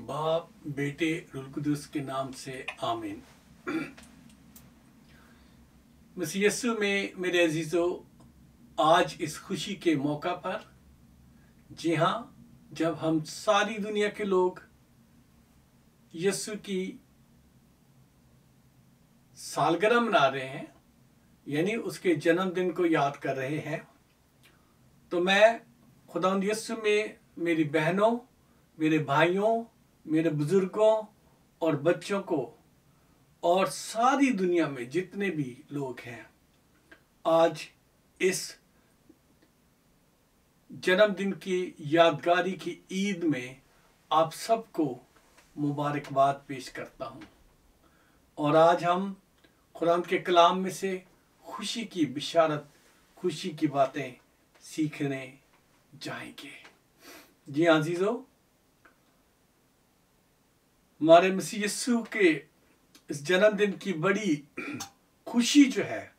बाप बेटे रूह कुदस के नाम से आमीन। मसीह यीशु में मेरे अजीजों, आज इस खुशी के मौका पर, जी हाँ, जब हम सारी दुनिया के लोग यीशु की सालगिरह मना रहे हैं, यानी उसके जन्मदिन को याद कर रहे हैं, तो मैं खुदावंद यीशु में मेरी बहनों, मेरे भाइयों, मेरे बुजुर्गों और बच्चों को और सारी दुनिया में जितने भी लोग हैं, आज इस जन्मदिन की यादगारी की ईद में आप सबको मुबारकबाद पेश करता हूँ। और आज हम कुरान के कलाम में से खुशी की बिशारत, खुशी की बातें सीखने जाएंगे। जी हाँ अजीजों, हमारे मसीह यीशु के इस जन्मदिन की बड़ी खुशी जो है,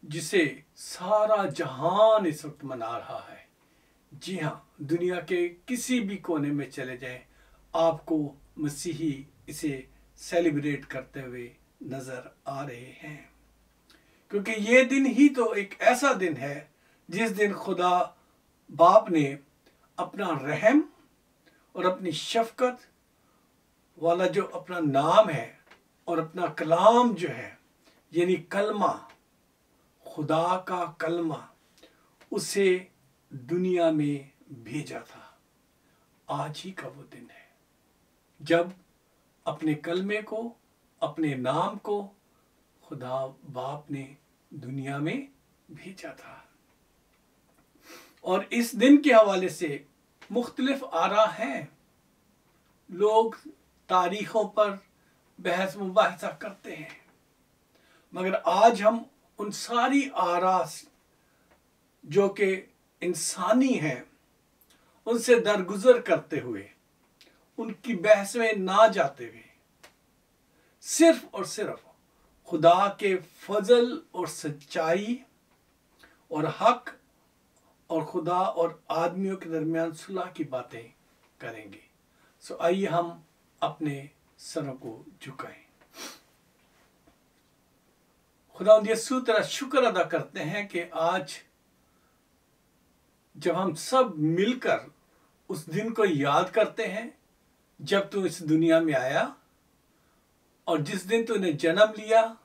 जिसे सारा जहान इस वक्त मना रहा है। जी हाँ, दुनिया के किसी भी कोने में चले जाएं, आपको मसीही इसे सेलिब्रेट करते हुए नजर आ रहे हैं, क्योंकि ये दिन ही तो एक ऐसा दिन है जिस दिन खुदा बाप ने अपना रहम और अपनी शफकत वाला जो अपना नाम है और अपना कलाम जो है, यानी कलमा, खुदा का कलमा, उसे दुनिया में भेजा था। आज ही का वो दिन है जब अपने कलमे को, अपने नाम को खुदा बाप ने दुनिया में भेजा था। और इस दिन के हवाले से मुख्तलिफ आरा हैं। लोग तारीखों पर बहस मुबाहिसा करते हैं, मगर आज हम उन सारी आरा जो कि इंसानी हैं, उनसे दरगुजर करते हुए, उनकी बहस में ना जाते हुए, सिर्फ और सिर्फ खुदा के फजल और सच्चाई और हक और खुदा और आदमियों के दरमियान सुलह की बातें करेंगे। सो आइए हम अपने सरों को झुकाएं। खुदावंद यीशु तेरा शुक्र अदा करते हैं कि आज जब हम सब मिलकर उस दिन को याद करते हैं जब तू इस दुनिया में आया, और जिस दिन तूने जन्म लिया,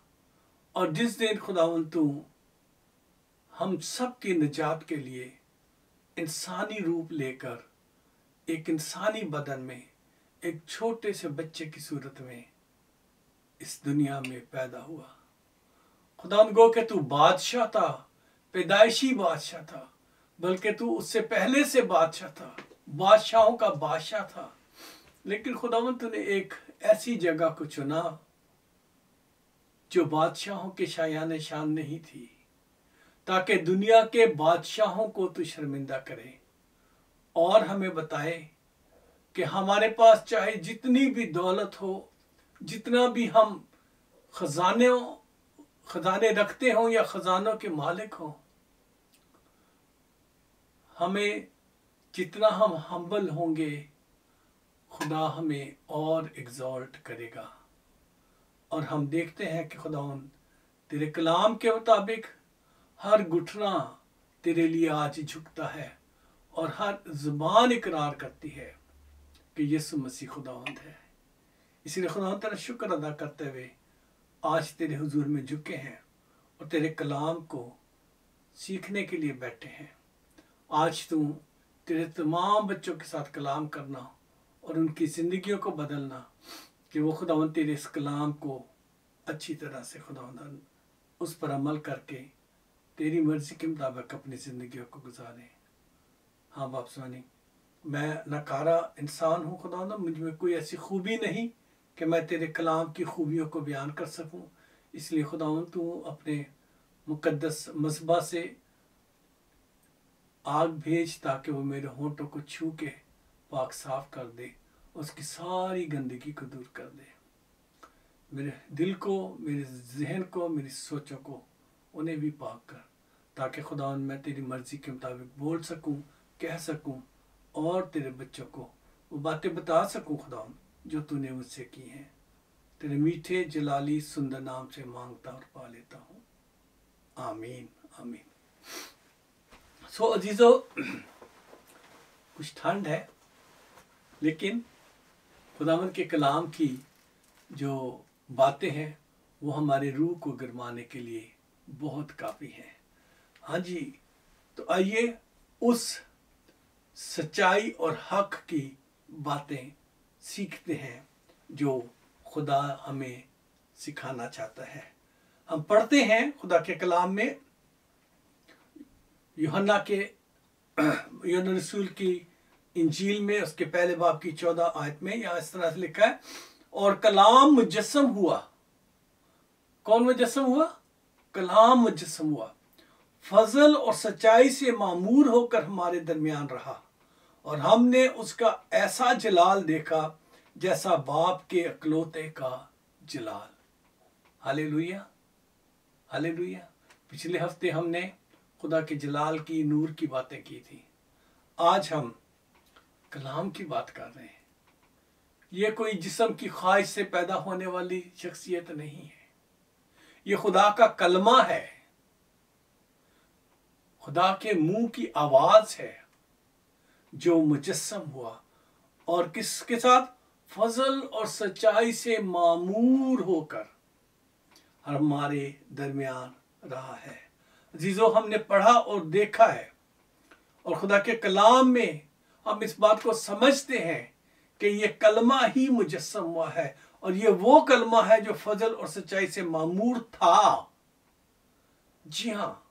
और जिस दिन खुदावंद तू हम सब की निजात के लिए इंसानी रूप लेकर एक इंसानी बदन में एक छोटे से बच्चे की सूरत में इस दुनिया में पैदा हुआ। खुदावंद गो कि तू बादशाह था, पैदाइशी बादशाह था, बल्कि तू उससे पहले से बादशाह था, बादशाहों का बादशाह था। लेकिन खुदावंद तूने एक ऐसी जगह को चुना जो बादशाहों के शायान शान नहीं थी, ताकि दुनिया के बादशाहों को तू शर्मिंदा करे और हमें बताए कि हमारे पास चाहे जितनी भी दौलत हो, जितना भी हम खजाने रखते हों या खजानों के मालिक हों, हमें जितना हम हम्बल होंगे, खुदा हमें और एग्जॉल्ट करेगा। और हम देखते हैं कि खुदावंद तेरे कलाम के मुताबिक हर घुटना तेरे लिए आज झुकता है और हर जुबान इकरार करती है कि यीशु मसीह खुदावंद है। इसलिए खुदावंद तेरा शुक्र अदा करते हुए आज तेरे हुजूर में झुके हैं और तेरे कलाम को सीखने के लिए बैठे हैं। आज तू तेरे तमाम बच्चों के साथ कलाम करना और उनकी ज़िंदगियों को बदलना, कि वो खुदावंद तेरे इस कलाम को अच्छी तरह से खुदावंद उस पर अमल करके तेरी मर्जी के मुताबिक अपनी ज़िंदगियों को गुजारें। हाँ बाप स्वामी, मैं नकारा इंसान हूँ खुदावंद, मुझ में कोई ऐसी खूबी नहीं कि मैं तेरे कलाम की खूबियों को बयान कर सकूँ। इसलिए खुदावंद तू अपने मुकद्दस मस्बा से आग भेज, ताकि वो मेरे होंठों को छू के पाक साफ कर दे, उसकी सारी गंदगी को दूर कर दे। मेरे दिल को, मेरे जहन को, मेरी सोचों को, उन्हें भी पाक कर, ताकि खुदावंद मैं तेरी मर्जी के मुताबिक बोल सकूं, कह सकूं और तेरे बच्चों को वो बातें बता सकूं खुदावंद जो तूने मुझसे की हैं। तेरे मीठे जलाली सुंदर नाम से मांगता और पा लेता हूँ, आमीन आमीन। सो अजीजों, कुछ ठंड है, लेकिन खुदावंद के कलाम की जो बातें हैं वो हमारे रूह को गरमाने के लिए बहुत काफ़ी हैं। हाँ जी, तो आइए उस सच्चाई और हक की बातें सीखते हैं जो खुदा हमें सिखाना चाहता है। हम पढ़ते हैं खुदा के कलाम में यूहन्ना रसूल की इंजील में उसके पहले बाब की 14 आयत में यहाँ इस तरह से लिखा है, और कलाम मुजस्सम हुआ। कौन मुजस्सम हुआ? कलाम मुजस्सम हुआ, फजल और सच्चाई से मामूर होकर हमारे दरमियान रहा, और हमने उसका ऐसा जलाल देखा जैसा बाप के अकलौते का जलाल। Hallelujah hallelujah. पिछले हफ्ते हमने खुदा के जलाल की, नूर की बातें की थी। आज हम कलाम की बात कर रहे हैं। ये कोई जिस्म की ख्वाहिश से पैदा होने वाली शख्सियत नहीं है, ये खुदा का कलमा है, खुदा के मुंह की आवाज है जो मुजस्सम हुआ और किसके साथ? फजल और सच्चाई से मामूर होकर हमारे दरमियान रहा है। अजीजों, हमने पढ़ा और देखा है, और खुदा के कलाम में हम इस बात को समझते हैं कि ये कलमा ही मुजस्सम हुआ है, और ये वो कलमा है जो फजल और सच्चाई से मामूर था। जी हाँ,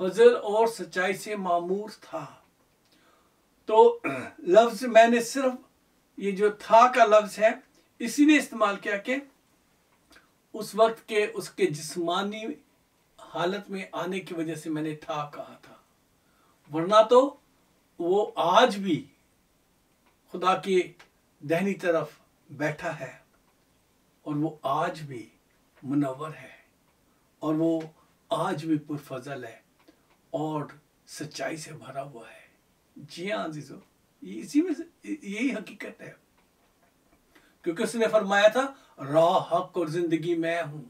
फजल और सच्चाई से मामूर था। तो लफ्ज मैंने सिर्फ ये जो था का लफ्ज है इसीलिए इस्तेमाल किया कि उस वक्त के उसके जिस्मानी हालत में आने की वजह से मैंने था कहा था, वरना तो वो आज भी खुदा की दाहिनी तरफ बैठा है, और वो आज भी मुनव्वर है, और वो आज भी पुरफजल है और सच्चाई से भरा हुआ है। जी हाँ अजीजों, इसी में यही हकीकत है, क्योंकि उसने फरमाया था, राह, हक और जिंदगी मैं हूं,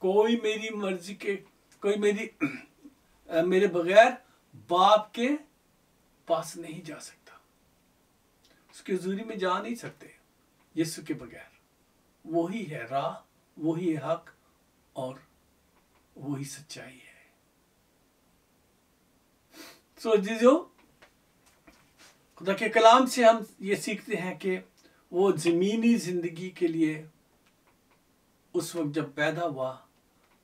कोई मेरी मर्जी के, कोई मेरे बगैर बाप के पास नहीं जा सकता, उसकी हुजूरी में जा नहीं सकते यीशु के बगैर। वही है राह, वही है हक और वही सच्चाई है। सो जीजो, खुदा के कलाम से हम ये सीखते हैं कि वो ज़मीनी ज़िंदगी के लिए उस वक्त जब पैदा हुआ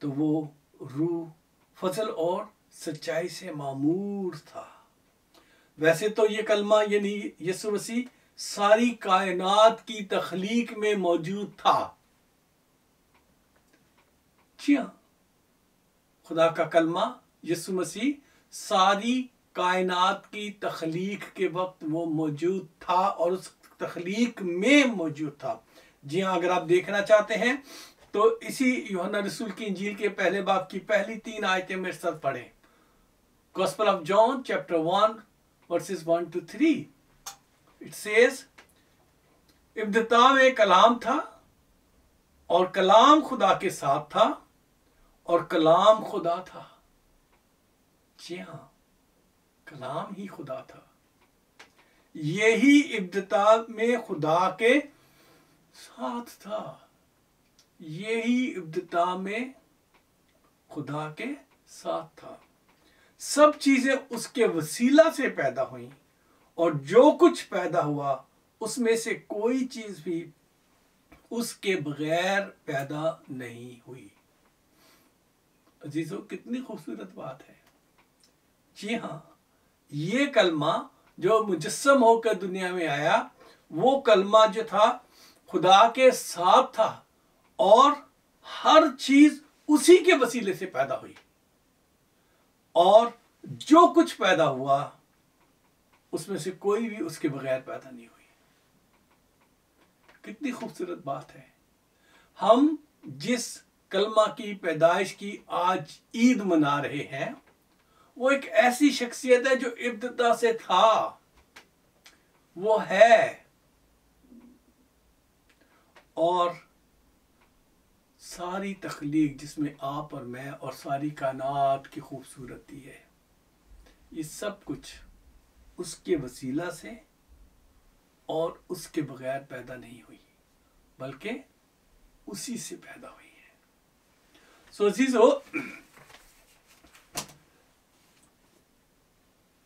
तो वो रूह फजल और सच्चाई से मामूर था। वैसे तो ये कलमा यानी यीशु मसीह सारी कायनात की तख्लीक में मौजूद था। जी हाँ, खुदा का कलमा यीशु मसीह सारी कायनात की तख्लीक के वक्त वो मौजूद था और उस तख्लीक में मौजूद था। जी हाँ, अगर आप देखना चाहते हैं तो इसी यूहन्ना रसूल की इंजील के पहले बाब की पहली 3 आयतें मेरे साथ पढ़ें। Gospel of John chapter 1 verses 1 to 3। It says, इब्तिदा में कलाम था और कलाम खुदा के साथ था और कलाम खुदा था। जी हाँ, कलाम ही खुदा था। यही इब्तिदा में खुदा के साथ था, यही इब्तिदा में खुदा के साथ था। सब चीजें उसके वसीला से पैदा हुई, और जो कुछ पैदा हुआ उसमें से कोई चीज भी उसके बगैर पैदा नहीं हुई। अजीजों, कितनी खूबसूरत बात है। जी हाँ, ये कलमा जो मुजस्सम होकर दुनिया में आया, वो कलमा जो था खुदा के साथ था, और हर चीज उसी के वसीले से पैदा हुई, और जो कुछ पैदा हुआ उसमें से कोई भी उसके बगैर पैदा नहीं हुई। कितनी खूबसूरत बात है। हम जिस कलमा की पैदाइश की आज ईद मना रहे हैं, वो एक ऐसी शख्सियत है जो इब्तिदा से था, वो है, اور ساری تخلیق جس میں آپ اور میں اور ساری کائنات کی خوبصورتی ہے، یہ سب کچھ اس کے وسیلہ سے اور اس کے بغیر پیدا نہیں ہوئی، بلکہ اسی سے پیدا ہوئی ہے۔ سو عزیزو،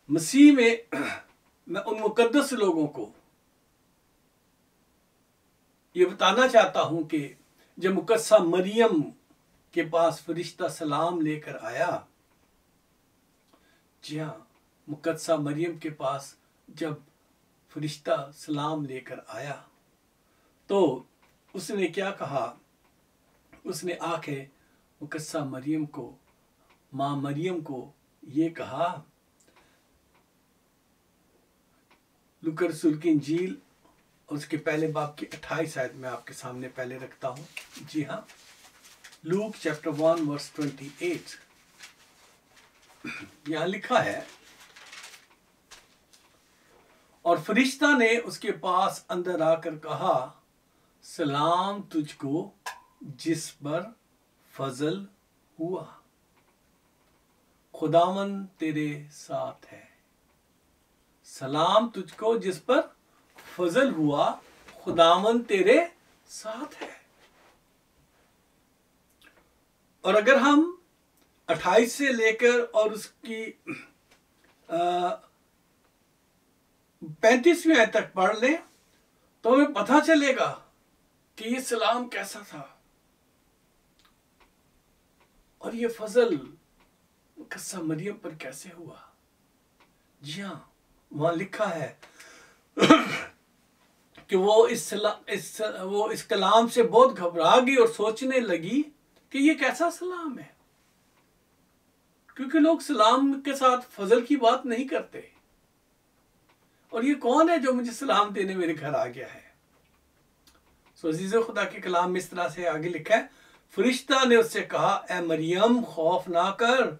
مسیح میں میں ان مقدس لوگوں کو یہ بتانا چاہتا ہوں کہ جب مقدسہ مریم کے پاس فرشتہ سلام لے کر آیا، جی ہاں، مقدسہ مریم کے پاس جب فرشتہ سلام لے کر آیا تو اس نے کیا کہا؟ اس نے آ کے مقدسہ مریم کو، ماں مریم کو یہ کہا، لوکا رسول کی انجیل اور اس کے پہلے باب کی 28 آیت میں آپ کے سامنے پہلے رکھتا ہوں۔ جی ہاں، لوک چیپٹر 1 ورس 28 یہاں لکھا ہے، اور فرشتہ نے اس کے پاس اندر آ کر کہا، سلام تجھ کو جس پر فضل ہوا، خداوند تیرے ساتھ ہے۔ سلام تجھ کو جس پر فضل ہوا، خداوند تیرے ساتھ ہے۔ اور اگر ہم 28 سے لے کر اور اس کی 35ویں آیت تک پڑھ لیں تو ہمیں پتہ چلے گا کہ یہ سلام کیسا تھا اور یہ فضل مقدسہ مریم پر کیسے ہوا۔ جی ہاں، وہاں لکھا ہے کہ وہ اس کلام سے بہت گھبرا گئی اور سوچنے لگی کہ یہ کیسا سلام ہے، کیونکہ لوگ سلام کے ساتھ فضل کی بات نہیں کرتے، اور یہ کون ہے جو مجھے سلام دینے میرے گھر آ گیا ہے۔ سو عزیز خدا کے کلام میں اس طرح سے آگے لکھا ہے، فرشتہ نے اس سے کہا، اے مریم خوف نہ کر،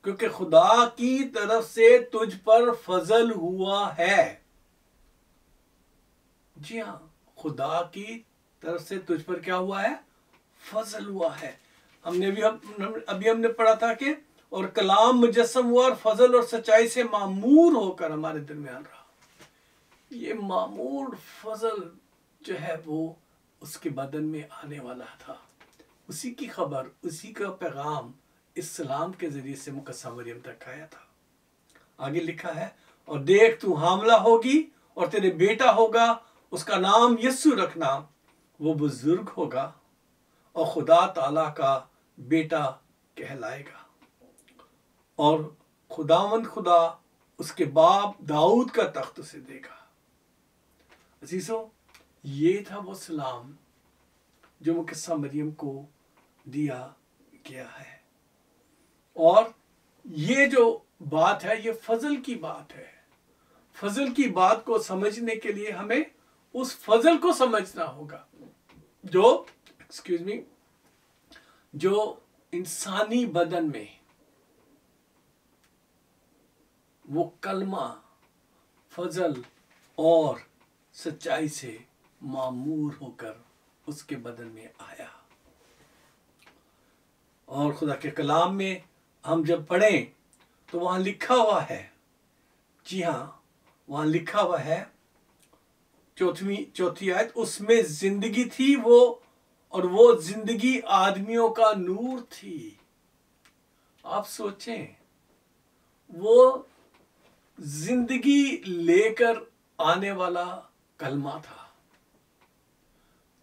کیونکہ خدا کی طرف سے تجھ پر فضل ہوا ہے۔ جی ہاں، خدا کی طرف سے تجھ پر کیا ہوا ہے؟ فضل ہوا ہے۔ ابھی ہم نے پڑھا تھا کہ اور کلام مجسم ہوا اور فضل اور سچائی سے معمور ہو کر ہمارے درمیان رہا۔ یہ معمور فضل جو ہے وہ اس کے بدن میں آنے والا تھا، اسی کی خبر، اسی کا پیغام اس سلام کے ذریعے سے مقدسہ مریم تک آیا تھا۔ آگے لکھا ہے، اور دیکھ تو حاملہ ہوگی اور تیرے بیٹا ہوگا، اس کا نام یسوع رکھنا، وہ بزرگ ہوگا اور خدا تعالیٰ کا بیٹا کہلائے گا، اور خداوند خدا اس کے باپ داؤد کا تخت اسے دے گا۔ عزیزو، یہ تھا وہ سلام جو مقدسہ مریم کو دیا گیا ہے، اور یہ جو بات ہے یہ فضل کی بات ہے۔ فضل کی بات کو سمجھنے کے لیے ہمیں اس فضل کو سمجھنا ہوگا جو انسانی بدن میں وہ کلمہ فضل اور سچائی سے معمور ہو کر اس کے بدن میں آیا۔ اور خدا کے کلام میں ہم جب پڑھیں تو وہاں لکھا ہوا ہے، جی ہاں، وہاں لکھا ہوا ہے چوتھی آیت، اس میں زندگی تھی اور وہ زندگی آدمیوں کا نور تھی۔ آپ سوچیں، وہ زندگی لے کر آنے والا کلمہ تھا،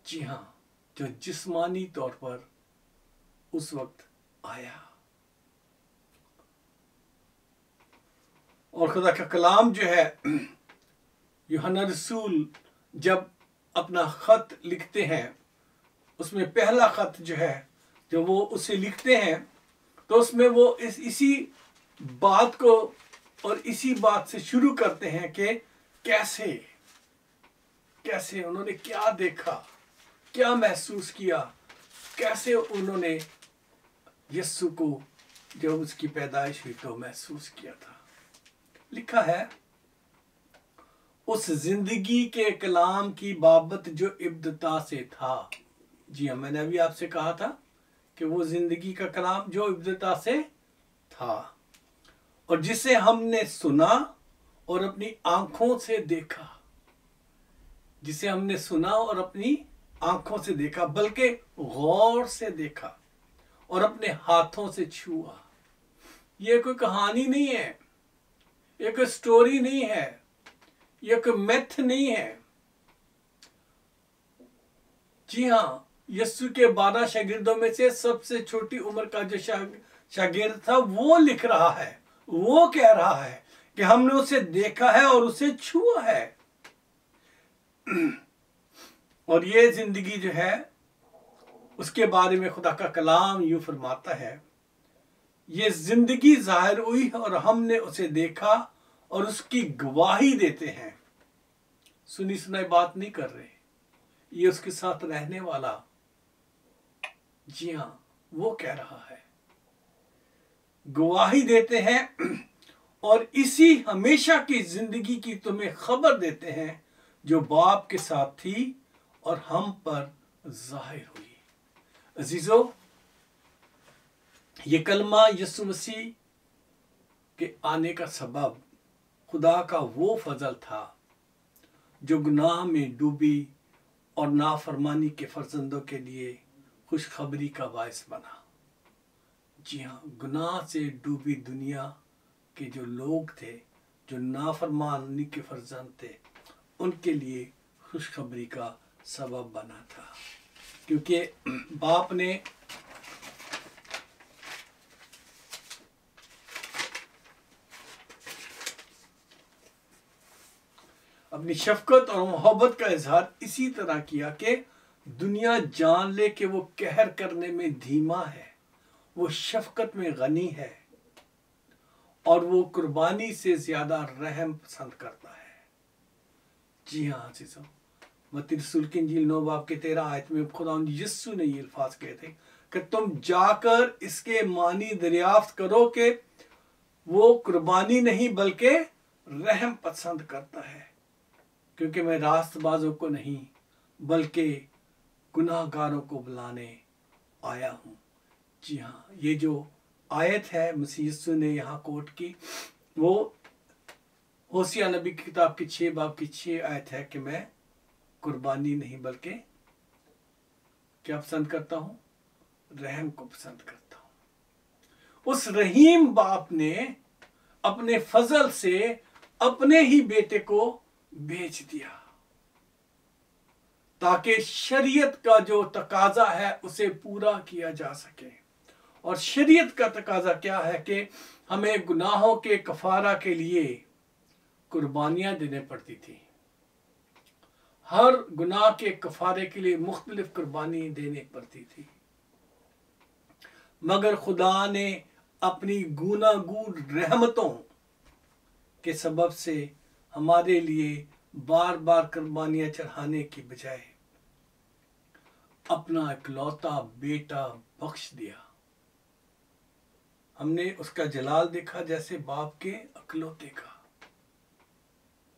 جی ہاں، جو جسمانی طور پر اس وقت آیا۔ اور خدا کا کلام جو ہے، یوحنا رسول جب اپنا خط لکھتے ہیں، اس میں پہلا خط جو ہے جو وہ اسے لکھتے ہیں تو اس میں وہ اسی بات کو اور اسی بات سے شروع کرتے ہیں کہ کیسے انہوں نے کیا دیکھا، کیا محسوس کیا، کیسے انہوں نے یسوع کو جب اس کی پیدائش ہوئی تو محسوس کیا تھا۔ لکھا ہے، उस जिंदगी के कलाम की बाबत जो इब्तिदा से था। जी हाँ, मैंने अभी आपसे कहा था कि वो जिंदगी का कलाम जो इब्तिदा से था और जिसे हमने सुना और अपनी आंखों से देखा, जिसे हमने सुना और अपनी आंखों से देखा, बल्कि गौर से देखा और अपने हाथों से छुआ। ये कोई कहानी नहीं है, ये कोई स्टोरी नहीं है, ये कोई मैथ नहीं है। जी हाँ, यीशु के 12 शागिर्दों में से सबसे छोटी उम्र का जो शागिर्द था वो लिख रहा है, वो कह रहा है कि हमने उसे देखा है और उसे छुआ है। और ये जिंदगी जो है उसके बारे में खुदा का कलाम यूं फरमाता है, ये जिंदगी जाहिर हुई और हमने उसे देखा और उसकी गवाही देते हैं। सुनी सुनाई बात नहीं कर रहे, ये उसके साथ रहने वाला, जी हाँ, वो कह रहा है, गवाही देते हैं और इसी हमेशा की जिंदगी की तुम्हें खबर देते हैं जो बाप के साथ थी और हम पर जाहिर हुई। अजीजों, ये कलमा यीशु मसीह के आने का सबब खुदा का वो फजल था जो गुनाह में डूबी और नाफरमानी के फर्जंदों के लिए खुशखबरी का बायस बना। जी हाँ, गुनाह से डूबी दुनिया के जो लोग थे, जो नाफरमानी के फर्जंद थे, उनके लिए खुशखबरी का सबब बना था, क्योंकि बाप ने अपनी शफकत और मोहब्बत का इजहार इसी तरह किया कि दुनिया जान ले कि वो कहर करने में धीमा है, वो शफकत में गनी है और वो कुर्बानी से ज्यादा रहम पसंद करता है। जी हाँ अजीजों, मत्ती रसूल की इंजील 9 बाब के 13 आयत में खुदा यीशु ने ये अल्फाज कहे थे कि तुम जाकर इसके मानी दरियाफ्त करो कि वो कुर्बानी नहीं बल्कि रहम पसंद करता है, क्योंकि मैं रास्तबाजों को नहीं बल्कि गुनाहगारों को बुलाने आया हूँ। जी हाँ, ये जो आयत है मसीह यीशु ने यहाँ कोट की, वो होसिया नबी की किताब की 6 बाब की 6 आयत है कि मैं कुर्बानी नहीं बल्कि क्या पसंद करता हूँ, रहम को पसंद करता हूँ। उस रहीम बाप ने अपने फजल से अपने ही बेटे को बेच दिया ताकि शरीयत का जो तकाजा है उसे पूरा किया जा सके। और शरीयत का तकाजा क्या है कि हमें गुनाहों के कफारा के लिए कुर्बानियां देने पड़ती थी। हर गुनाह के कफारे के लिए मुख्तलिफ कुर्बानी देनी पड़ती थी, मगर खुदा ने अपनी गूनागून रहमतों के सबब से हमारे लिए बार बार कुर्बानियां चढ़ाने की बजाय अपना इकलौता बेटा बख्श दिया। हमने उसका जलाल देखा जैसे बाप के अकलौते का।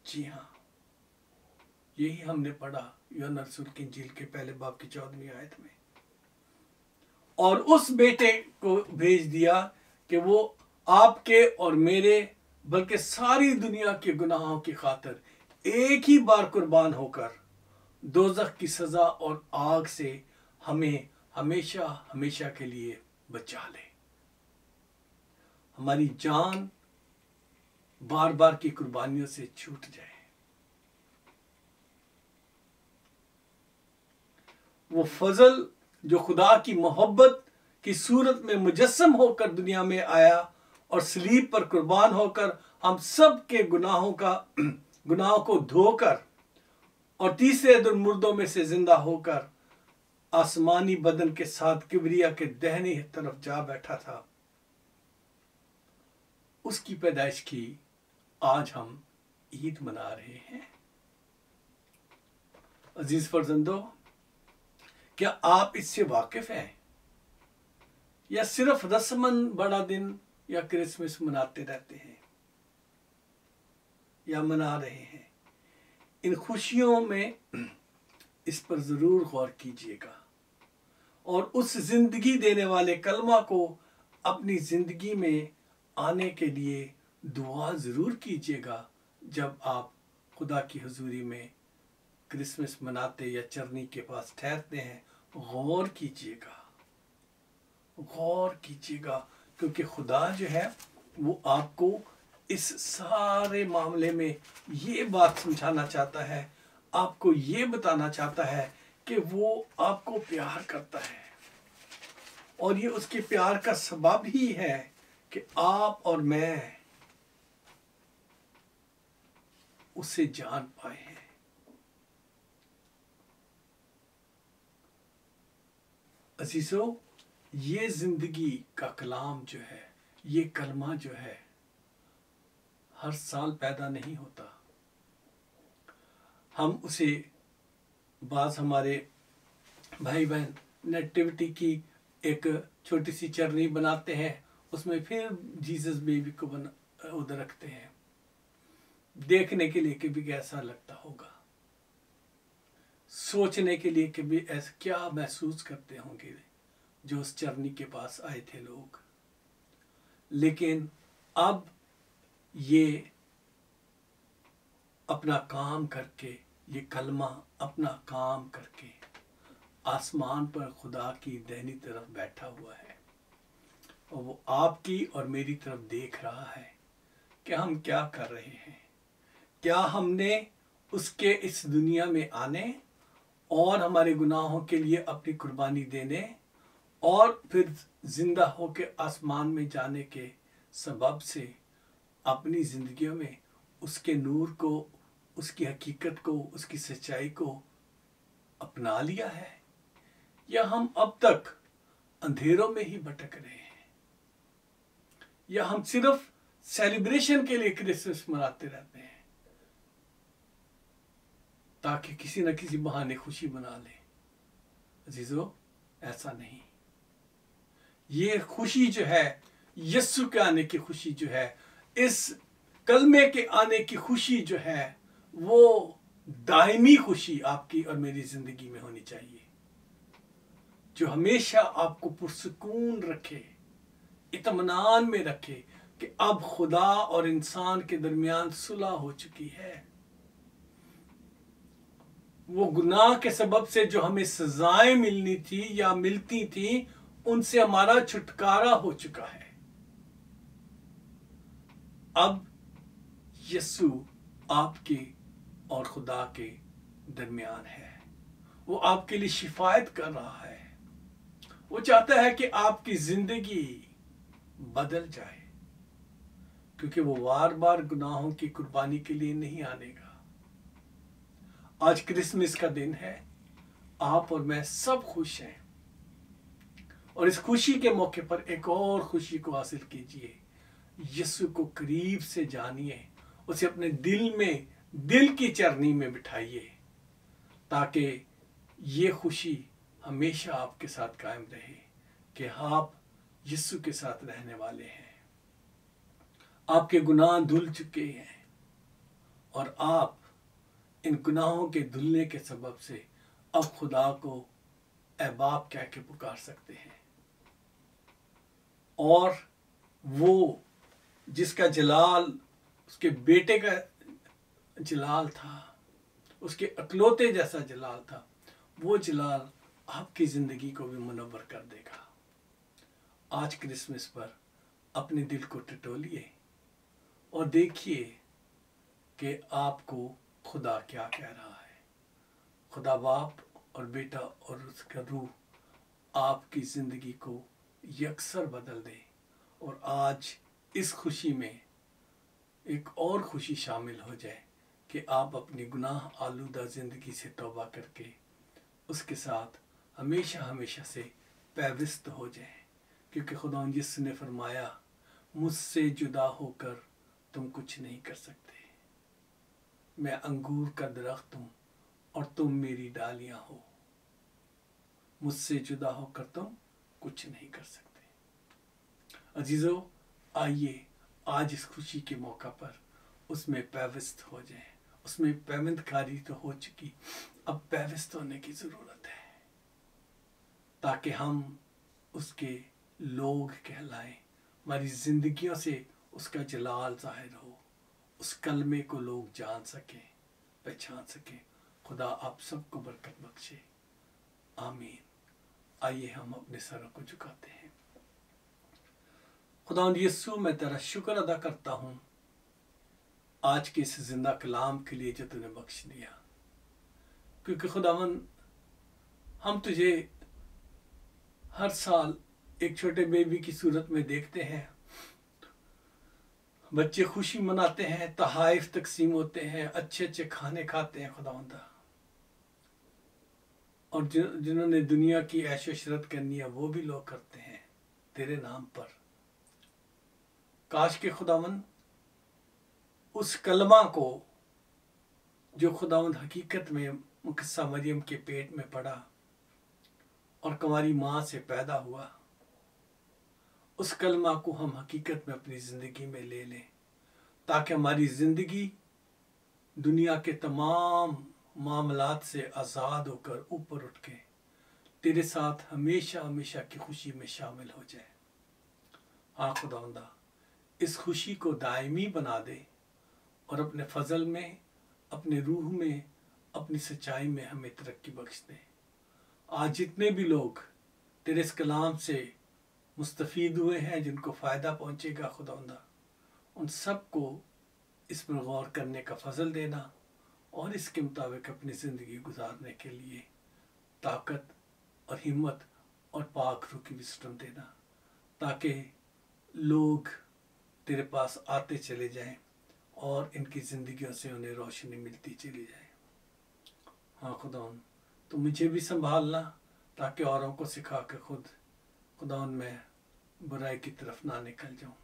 जी हाँ, यही हमने पढ़ा यूहन्ना रसूल की इंजील के पहले बाब की 14वीं आयत में। और उस बेटे को भेज दिया कि वो आपके और मेरे बल्कि सारी दुनिया के गुनाहों की खातिर एक ही बार कुर्बान होकर दोजख की सजा और आग से हमें हमेशा हमेशा के लिए बचा ले। हमारी जान बार बार की कुर्बानियों से छूट जाए। वो फजल जो खुदा की मोहब्बत की सूरत में मुजस्सम होकर दुनिया में आया और सलीब पर कुर्बान होकर हम सब के गुनाहों को धोकर और तीसरे दिन मुर्दों में से जिंदा होकर आसमानी बदन के साथ किबरिया के दाहिनी तरफ जा बैठा था, उसकी पैदाइश की आज हम ईद मना रहे हैं। अजीज फर्जंदो, क्या आप इससे वाकिफ हैं या सिर्फ रस्मन बड़ा दिन या क्रिसमस मनाते रहते हैं या मना रहे हैं? इन खुशियों में इस पर ज़रूर गौर कीजिएगा और उस ज़िंदगी देने वाले कलमा को अपनी ज़िंदगी में आने के लिए दुआ ज़रूर कीजिएगा। जब आप खुदा की हुजूरी में क्रिसमस मनाते या चरनी के पास ठहरते हैं, गौर कीजिएगा, गौर कीजिएगा, क्योंकि खुदा जो है वो आपको इस सारे मामले में ये बात समझाना चाहता है, आपको ये बताना चाहता है कि वो आपको प्यार करता है और ये उसके प्यार का सबब ही है कि आप और मैं उसे जान पाए हैं। अजीजों, ये जिंदगी का कलाम जो है, ये कलमा जो है, हर साल पैदा नहीं होता। हम उसे बाज हमारे भाई बहन नेटिविटी की एक छोटी सी चरनी बनाते हैं, उसमें फिर जीसस बेबी को उधर रखते हैं, देखने के लिए कि भी कैसा लगता होगा, सोचने के लिए कि भी ऐसा क्या महसूस करते होंगे जो उस चरनी के पास आए थे लोग। लेकिन अब ये अपना काम करके, ये कलमा अपना काम करके आसमान पर खुदा की दाहिनी तरफ बैठा हुआ है और वो आपकी और मेरी तरफ देख रहा है कि हम क्या कर रहे हैं। क्या हमने उसके इस दुनिया में आने और हमारे गुनाहों के लिए अपनी कुर्बानी देने और फिर जिंदा होकर आसमान में जाने के सबब से अपनी जिंदगियों में उसके नूर को, उसकी हकीकत को, उसकी सच्चाई को अपना लिया है, या हम अब तक अंधेरों में ही भटक रहे हैं, या हम सिर्फ सेलिब्रेशन के लिए क्रिसमस मनाते रहते हैं ताकि किसी न किसी बहाने खुशी मना लें। अजीजों, ऐसा नहीं। ये खुशी जो है, यीशु के आने की खुशी जो है, इस कलमे के आने की खुशी जो है, वो दायमी खुशी आपकी और मेरी जिंदगी में होनी चाहिए, जो हमेशा आपको पुरसुकून रखे, इत्मीनान में रखे कि अब खुदा और इंसान के दरमियान सुलह हो चुकी है। वो गुनाह के सबब से जो हमें सजाएं मिलनी थी या मिलती थी, उनसे हमारा छुटकारा हो चुका है। अब यीशु आपके और खुदा के दरमियान है, वो आपके लिए शिफायत कर रहा है, वो चाहता है कि आपकी जिंदगी बदल जाए, क्योंकि वो बार बार गुनाहों की कुर्बानी के लिए नहीं आनेगा। आज क्रिसमस का दिन है, आप और मैं सब खुश हैं और इस खुशी के मौके पर एक और खुशी को हासिल कीजिए। यीशु को करीब से जानिए, उसे अपने दिल में, दिल की चरनी में बिठाइए, ताकि ये खुशी हमेशा आपके साथ कायम रहे कि आप यीशु के साथ रहने वाले हैं। आपके गुनाह धुल चुके हैं और आप इन गुनाहों के धुलने के सबब से अब खुदा को ऐ बाप कह के पुकार सकते हैं। और वो जिसका जलाल उसके बेटे का जलाल था, उसके अकलौते जैसा जलाल था, वो जलाल आपकी जिंदगी को भी मुनव्वर कर देगा। आज क्रिसमस पर अपने दिल को टटोलिए और देखिए कि आपको खुदा क्या कह रहा है। खुदा बाप और बेटा और उसका रूह आपकी जिंदगी को यकसर बदल दे और आज इस खुशी में एक और खुशी शामिल हो जाए कि आप अपनी गुनाह आलूदा जिंदगी से तौबा करके उसके साथ हमेशा हमेशा से पैविस्त हो जाए, क्योंकि खुदा यीशु ने फरमाया, मुझसे जुदा होकर तुम कुछ नहीं कर सकते, मैं अंगूर का दरख्त हूँ और तुम मेरी डालियां हो, मुझसे जुदा होकर तुम कुछ नहीं कर सकते। अजीजों, आइए आज इस खुशी के मौका पर उसमें पैविस्त हो जाएं اس میں پیوند کاری تو ہو چکی، اب پیوست ہونے کی ضرورت ہے تاکہ ہم اس کے لوگ کہلائیں، ہماری زندگیوں سے اس کا جلال ظاہر ہو، اس کلمے کو لوگ جان سکیں، پہچان سکیں۔ خدا آپ سب کو برکت بخشے، آمین۔ آئیے ہم اپنے سروں کو جھکاتے ہیں۔ خداوند یسوع، میں تیرا شکر ادا کرتا ہوں آج کے اس زندہ کلام کے لیے جو تو نے بخش دیا، کیونکہ خداوند ہم تجھے ہر سال ایک چھوٹے بیبی کی صورت میں دیکھتے ہیں، بچے خوشی مناتے ہیں، تحائف تقسیم ہوتے ہیں، اچھے اچھے کھانے کھاتے ہیں خداوند، اور جنہوں نے دنیا کی عیش و عشرت کرنی ہے وہ بھی لوگ کرتے ہیں تیرے نام پر۔ کاش کہ خداوند اس کلمہ کو جو خداوند حقیقت میں مقدسہ مریم کے پیٹ میں پڑا اور کنواری ماں سے پیدا ہوا، اس کلمہ کو ہم حقیقت میں اپنی زندگی میں لے لیں، تاکہ ہماری زندگی دنیا کے تمام معاملات سے آزاد ہو کر اوپر اٹھ کے تیرے ساتھ ہمیشہ ہمیشہ کی خوشی میں شامل ہو جائے۔ ہاں خداوندہ، اس خوشی کو دائمی بنا دے اور اپنے فضل میں، اپنے روح میں، اپنی سچائی میں ہمیں ترقی بخش دے۔ آج جتنے بھی لوگ تیرے اس کلام سے مستفید ہوئے ہیں، جن کو فائدہ پہنچے گا خداوندہ، ان سب کو اس پر غور کرنے کا فضل دینا اور اس کے مطابق اپنی زندگی گزارنے کے لیے طاقت اور ہمت اور پاک روح کی وسڈم دینا، تاکہ لوگ تیرے پاس آتے چلے جائیں اور ان کی زندگیوں سے انہیں روشنی ملتی چلی جائے۔ ہاں خداوند، تو مجھے بھی سنبھالنا تاکہ اوروں کو سکھا کے خداوند میں برائی کی طرف نہ نکل جاؤں،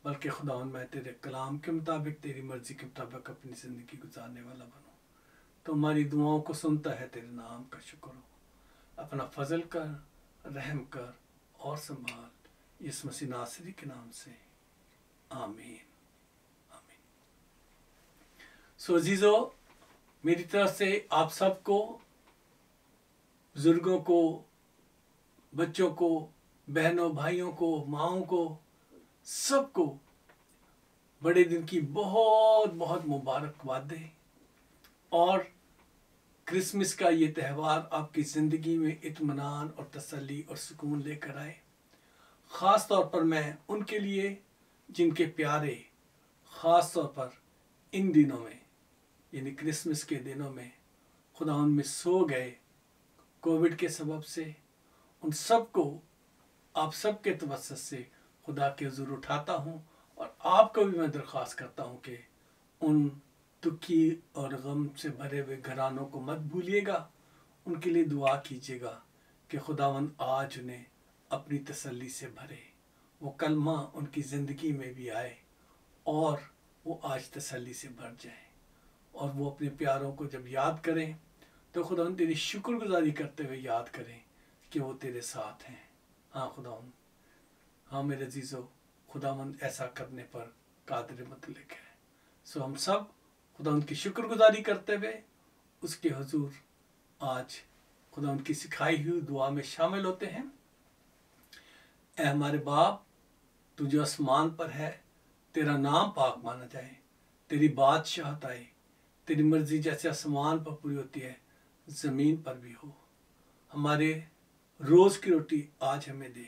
بلکہ خداوند میں تیرے کلام کے مطابق، تیری مرضی کے مطابق اپنی زندگی گزارنے والا بنوں۔ تو ہماری دعاؤں کو سنتا ہے، تیرے نام کا شکر ہو۔ اپنا فضل کر، رحم کر اور سنبھال، اس مسیح ناصری کے نام سے، آمین آمین۔ عزیزو، میری طرف سے آپ سب کو، بزرگوں کو، بچوں کو، بہنوں بھائیوں کو، ماؤں کو، سب کو بڑے دن کی بہت بہت مبارکباد دیں، اور کرسمس کا یہ تہوار آپ کی زندگی میں اطمینان اور تسلی اور سکون لے کر آئے۔ خاص طور پر میں ان کے لیے جن کے پیارے خاص طور پر ان دنوں میں، یعنی کرسمس کے دنوں میں خدا ان میں سو گئے کووڈ کے سبب سے، ان سب کو آپ سب کے توسط سے خدا کے حضور اٹھاتا ہوں، اور آپ کو بھی میں درخواست کرتا ہوں کہ ان دکھی اور غم سے بھرے ہوئے گھرانوں کو مت بھولیے گا، ان کے لیے دعا کیجیے گا کہ خداوند آج انہیں اپنی تسلی سے بھرے، وہ کلمہ ان کی زندگی میں بھی آئے اور وہ آج تسلی سے بھر جائیں، اور وہ اپنے پیاروں کو جب یاد کریں تو خداوند تیری شکر گزاری کرتے ہوئے یاد کریں کہ وہ تیرے ساتھ ہیں۔ ہاں خداوند، ہاں میرے عزیزو، خداوند ایسا کرنے پر قادر مطلق ہے۔ سو ہم سب خداوند کی شکر گزاری کرتے ہوئے اس کے حضور آج خداوند کی سکھائی ہوئی دعا میں شامل ہوتے ہیں۔ اے ہمارے باپ، تو جو آسمان پر ہے، تیرا نام پاک مانا جائے، تیری بادشاہت آئے، تیری مرضی جیسے آسمان پر پوری ہوتی ہے زمین پر بھی ہو۔ ہمارے روز کی روٹی آج ہمیں دے،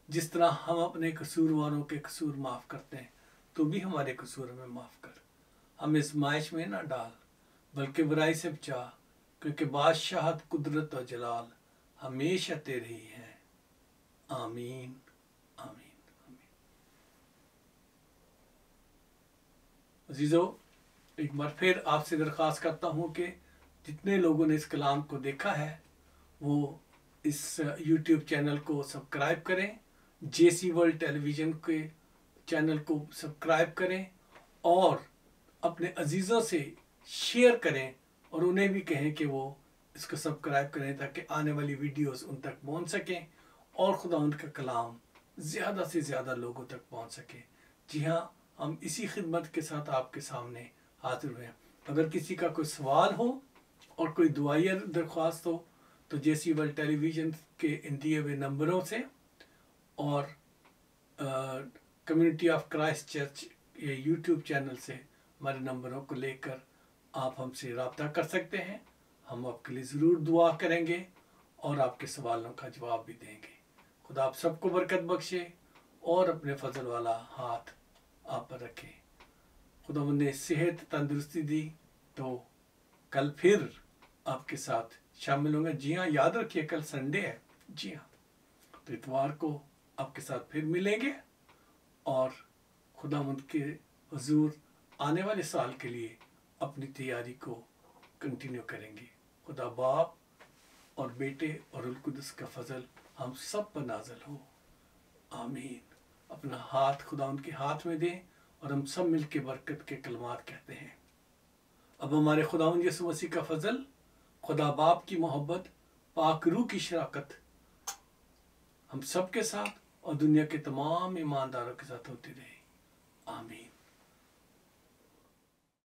جس طرح ہم اپنے قصورواروں کے قصور معاف کرتے ہیں، تو بھی ہمارے قصور ہمیں معاف کر، ہمیں آزمائش میں نہ ڈال بلکہ برائی سے بچا، کیونکہ بادشاہت، قدرت اور جلال ہمیشہ تیرے ہی ہیں۔ آمین آمین آمین۔ عزیزو، ایک بار پھر آپ سے درخواست کرتا ہوں کہ جتنے لوگوں نے اس کلام کو دیکھا ہے وہ اس یوٹیوب چینل کو سبسکرائب کریں، جے سی ورلڈ ٹیلی ویژن کے چینل کو سبسکرائب کریں، اور اپنے عزیزوں سے شیئر کریں، اور انہیں بھی کہیں کہ وہ اس کو سبسکرائب کریں تاکہ آنے والی ویڈیوز ان تک پہنچ سکیں اور خدا ان کا کلام زیادہ سے زیادہ لوگوں تک پہنچ سکے۔ جی ہاں، ہم اسی خدمت کے ساتھ آپ کے سامنے حاضر ہوئے ہیں۔ अगर किसी का कोई सवाल हो और कोई दुआई दरख्वास्त हो तो जेसी वर्ल्ड टेलीविज़न के इन दिए हुए नंबरों से और कम्युनिटी ऑफ क्राइस्ट चर्च ये यूट्यूब चैनल से हमारे नंबरों को लेकर आप हमसे रब्ता कर सकते हैं। हम आपके लिए ज़रूर दुआ करेंगे और आपके सवालों का जवाब भी देंगे। खुदा आप सबको बरकत बख्शे और अपने फजल वाला हाथ आप पर रखे। खुदा ने सेहत तंदुरुस्ती दी तो कल फिर आपके साथ शामिल होंगे। जी हाँ, याद रखिए कल संडे है। जी हाँ, तो इतवार को आपके साथ फिर मिलेंगे और खुदावंद के हुजूर आने वाले साल के लिए अपनी तैयारी को कंटिन्यू करेंगे। खुदा बाप और बेटे और रुल कुदस का फजल हम सब पर नाजल हो। आमीन। अपना हाथ खुदा उनके हाथ में दें और हम सब मिलके बरकत के कलमात कहते हैं। अब हमारे खुदावंद यीशु मसीह का फजल, खुदा बाप की मोहब्बत, पाक रूह की शराकत हम सब के साथ और दुनिया के तमाम ईमानदारों के साथ होती रहे। आमीन।